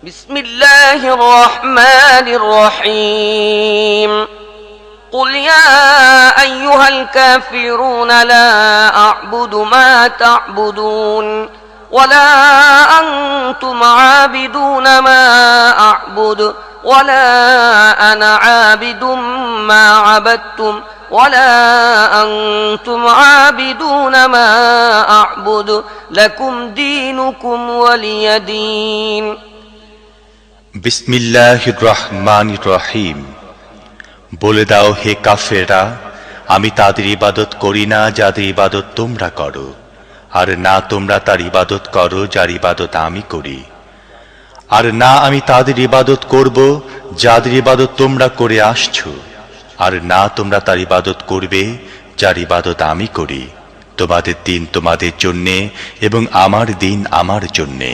بسم الله الرحمن الرحيم قل يا أيها الكافرون لا أعبد ما تعبدون ولا أنتم عابدون ما أعبد ولا أنا عابد ما عبدتم ولا أنتم عابدون ما أعبد لكم دينكم ولي دين বিসমিল্লাহির রহমানির রহিম। বলে দাও হে কাফেররা, আমি তাদের ইবাদত করি না যাদের ইবাদত তোমরা করো, আর না তোমরা তার ইবাদত করো যার ইবাদত আমি করি, আর না আমি তাদের ইবাদত করব যাদের ইবাদত তোমরা করে আসছো, আর না তোমরা তার ইবাদত করবে যার ইবাদত আমি করি। তোমাদের দিন তোমাদের জন্যে এবং আমার দিন আমার জন্যে।